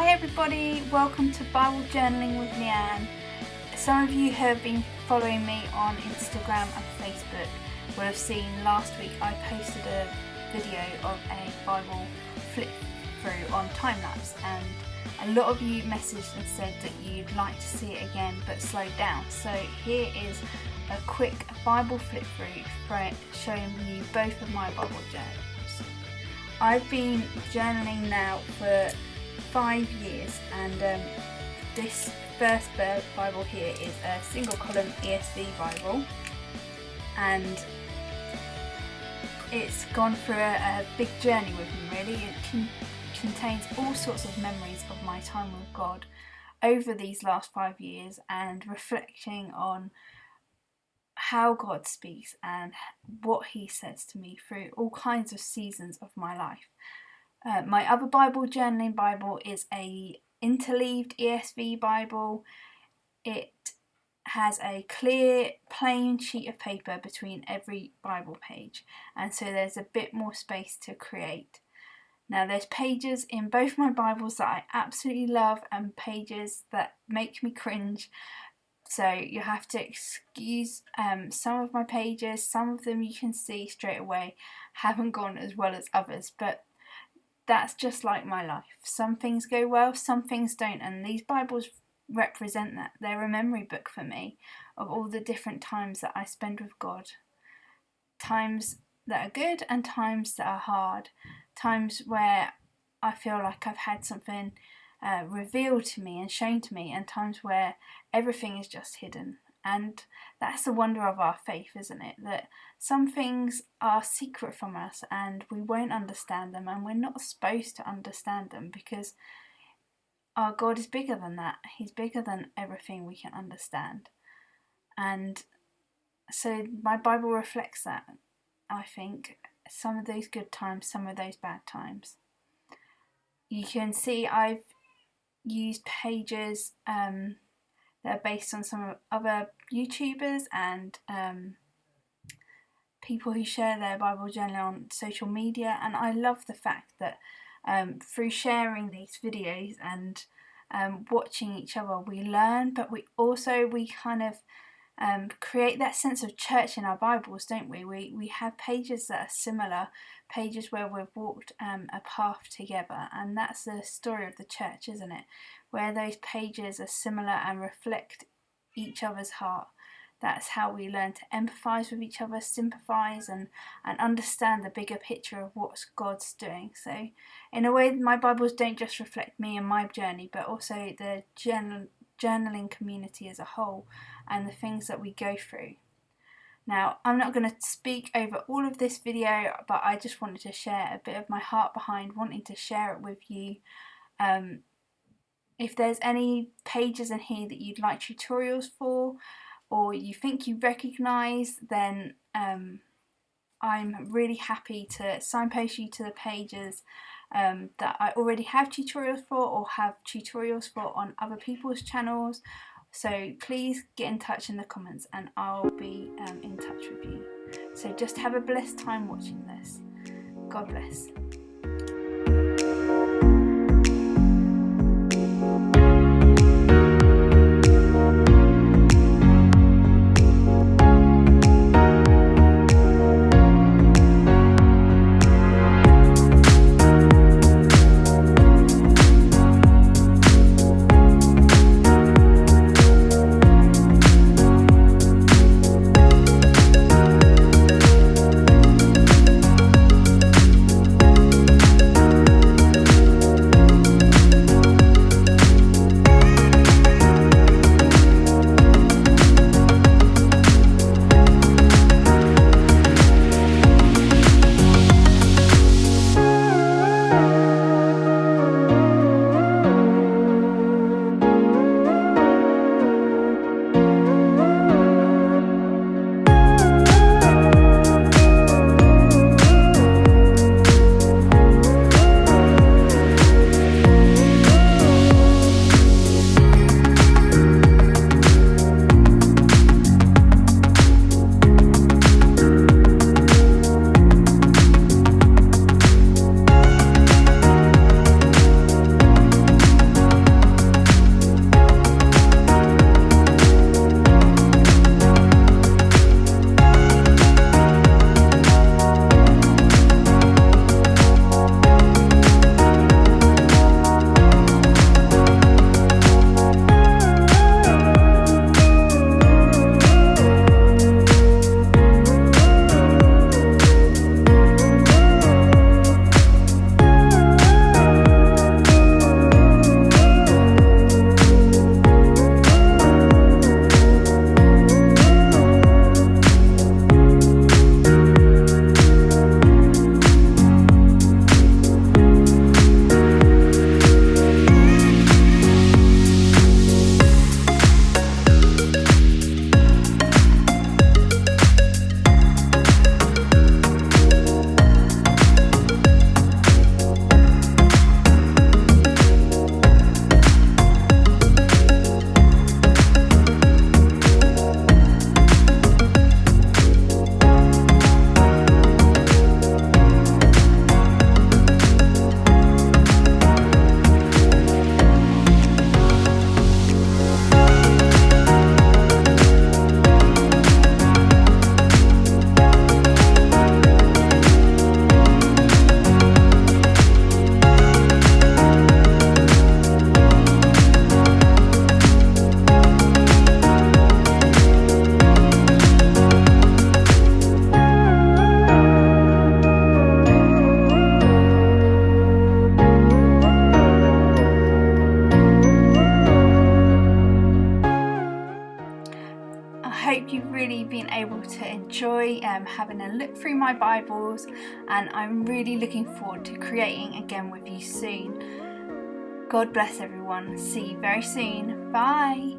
Hi everybody, welcome to Bible Journaling with Leanne. Some of you who have been following me on Instagram and Facebook will have seen last week I posted a video of a Bible flip through on time lapse, and a lot of you messaged and said that you'd like to see it again but slowed down. So here is a quick Bible flip through showing you both of my Bible journals. I've been journaling now for 5 years, and this first Bible here is a single column ESV Bible, and it's gone through a big journey with me really. It contains all sorts of memories of my time with God over these last 5 years, and reflecting on how God speaks and what He says to me through all kinds of seasons of my life. My other journaling Bible is a interleaved ESV Bible. It has a clear, plain sheet of paper between every Bible page, and so there's a bit more space to create. Now, there's pages in both my Bibles that I absolutely love and pages that make me cringe, so you have to excuse some of my pages. Some of them you can see straight away haven't gone as well as others, but that's just like my life. Some things go well, some things don't, and these Bibles represent that. They're a memory book for me of all the different times that I spend with God. Times that are good and times that are hard. Times where I feel like I've had something revealed to me and shown to me, and times where everything is just hidden. And that's the wonder of our faith, isn't it? That some things are secret from us and we won't understand them, and we're not supposed to understand them, because our God is bigger than that. He's bigger than everything we can understand. And so my Bible reflects that, I think. Some of those good times, some of those bad times. You can see I've used pages that are based on some other YouTubers and people who share their Bible journal on social media, and I love the fact that through sharing these videos and watching each other, we learn, but we kind of create that sense of church in our Bibles, don't we? We have pages that are similar, pages where we've walked a path together, and that's the story of the church, isn't it? Where those pages are similar and reflect each other's heart. That's how we learn to empathise with each other, sympathise, and understand the bigger picture of what God's doing. So in a way, my Bibles don't just reflect me and my journey, but also the journaling community as a whole and the things that we go through. Now, I'm not going to speak over all of this video, but I just wanted to share a bit of my heart behind wanting to share it with you. If there's any pages in here that you'd like tutorials for, or you think you recognise, then I'm really happy to signpost you to the pages that I already have tutorials for, or have tutorials for on other people's channels. So please get in touch in the comments and I'll be in touch with you. So just have a blessed time watching this. God bless. hope you've really been able to enjoy having a look through my Bibles, and I'm really looking forward to creating again with you soon. God bless everyone. See you very soon. Bye.